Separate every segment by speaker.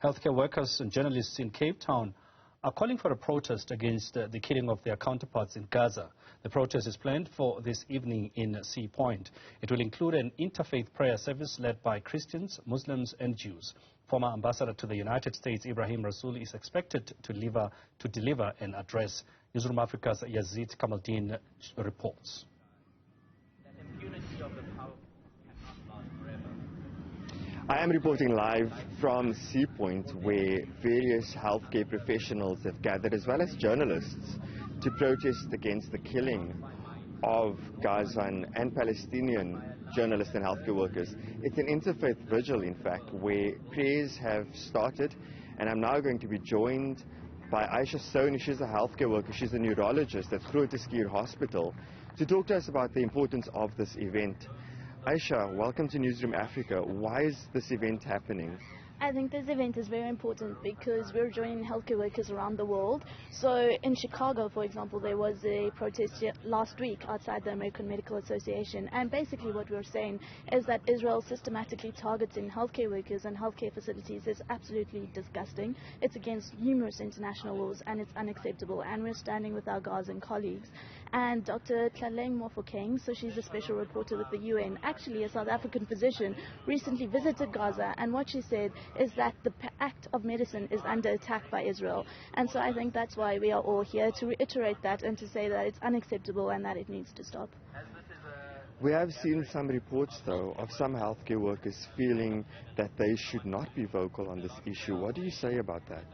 Speaker 1: Healthcare workers and journalists in Cape Town are calling for a protest against the killing of their counterparts in Gaza. The protest is planned for this evening in Sea Point. It will include an interfaith prayer service led by Christians, Muslims and Jews. Former ambassador to the United States, Ibrahim Rasool, is expected to deliver an address. Newzroom Afrika's Yazeed Kamaldien reports.
Speaker 2: I am reporting live from Sea Point, where various healthcare professionals have gathered, as well as journalists, to protest against the killing of Gazan and Palestinian journalists and healthcare workers. It's an interfaith vigil, in fact, where prayers have started, and I'm now going to be joined by Aisha Sony. She's a healthcare worker, she's a neurologist at Groote Hospital, to talk to us about the importance of this event. Aisha, welcome to Newzroom Afrika. Why is this event happening?
Speaker 3: I think this event is very important because we're joining healthcare workers around the world. So in Chicago, for example, there was a protest last week outside the American Medical Association. And basically what we're saying is that Israel systematically targeting healthcare workers and healthcare facilities is absolutely disgusting. It's against numerous international laws and it's unacceptable. And we're standing with our Gazan colleagues. And Dr. Tlaleng Mofokeng, so she's a special reporter with the UN, actually a South African physician, recently visited Gaza, and what she said is that the act of medicine is under attack by Israel. And so I think that's why we are all here, to reiterate that and to say that it's unacceptable and that it needs to stop.
Speaker 2: We have seen some reports, though, of some healthcare workers feeling that they should not be vocal on this issue. What do you say about that?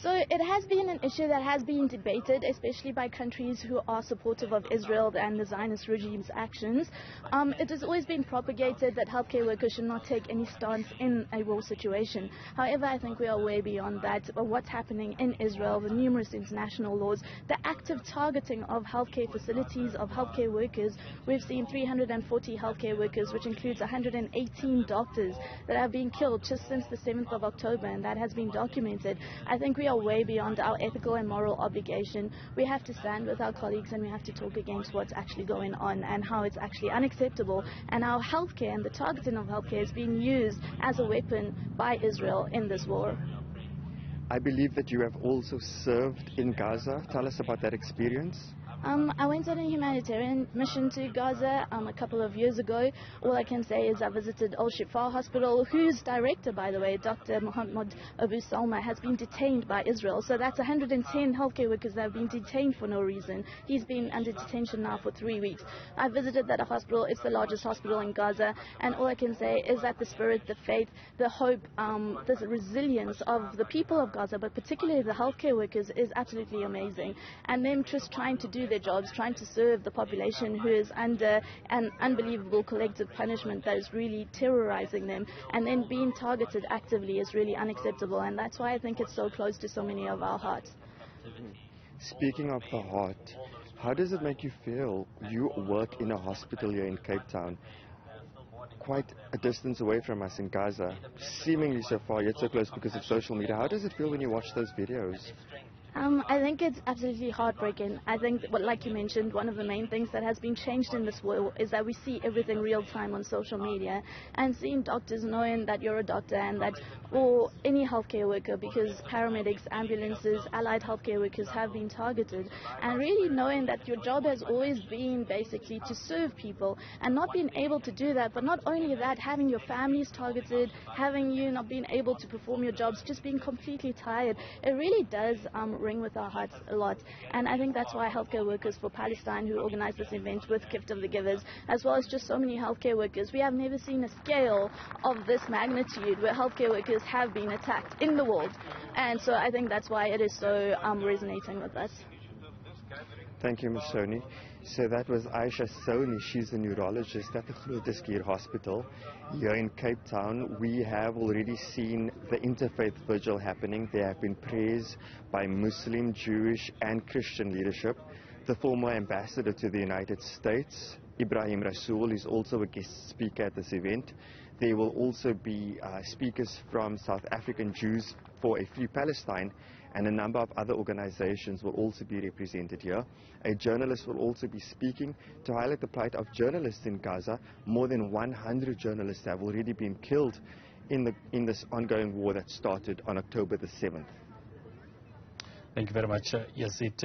Speaker 3: So it has been an issue that has been debated, especially by countries who are supportive of Israel and the Zionist regime's actions. It has always been propagated that healthcare workers should not take any stance in a war situation. However, I think we are way beyond that. What's happening in Israel, the numerous international laws, the active targeting of healthcare facilities, of healthcare workers. We've seen 340 healthcare workers, which includes 118 doctors, that have been killed just since the 7th of October, and that has been documented. I think we are way beyond our ethical and moral obligation. We have to stand with our colleagues and we have to talk against what's actually going on and how it's actually unacceptable. And our healthcare and the targeting of healthcare is being used as a weapon by Israel in this war.
Speaker 2: I believe that you have also served in Gaza. Tell us about that experience.
Speaker 3: I went on a humanitarian mission to Gaza a couple of years ago. All I can say is I visited Al Shifa Hospital, whose director, by the way, Dr. Mohammed Abu Salma, has been detained by Israel. So that's 110 healthcare workers that have been detained for no reason. He's been under detention now for 3 weeks. I visited that hospital. It's the largest hospital in Gaza. And all I can say is that the spirit, the faith, the hope, the resilience of the people of Gaza, but particularly the healthcare workers, is absolutely amazing. And them just trying to do their jobs, trying to serve the population who is under an unbelievable collective punishment that is really terrorizing them, and then being targeted actively is really unacceptable, and that's why I think it's so close to so many of our hearts.
Speaker 2: Speaking of the heart, how does it make you feel? You work in a hospital here in Cape Town, quite a distance away from us in Gaza, seemingly so far yet so close because of social media. How does it feel when you watch those videos?
Speaker 3: I think it's absolutely heartbreaking. I think, like you mentioned, one of the main things that has been changed in this world is that we see everything real time on social media, and seeing doctors knowing that you're a doctor, and that for any healthcare worker, because paramedics, ambulances, allied healthcare workers have been targeted, and really knowing that your job has always been basically to serve people, and not being able to do that, but not only that, having your families targeted, having you not being able to perform your jobs, just being completely tired. It really does ring with our hearts a lot, and I think that's why healthcare workers for Palestine, who organized this event with Gift of the Givers, as well as just so many healthcare workers, we have never seen a scale of this magnitude where healthcare workers have been attacked in the world, and so I think that's why it is so resonating with us.
Speaker 2: Thank you, Ms. Sony. So that was Aisha Sony. She's a neurologist at the Groote Hospital here in Cape Town. We have already seen the interfaith vigil happening. There have been prayers by Muslim, Jewish and Christian leadership. The former ambassador to the United States, Ibrahim Rasool, is also a guest speaker at this event. There will also be speakers from South African Jews for a Free Palestine, and a number of other organizations will also be represented here. A journalist will also be speaking to highlight the plight of journalists in Gaza. More than 100 journalists have already been killed in this ongoing war that started on October the 7th.
Speaker 1: Thank you very much, Yazeed.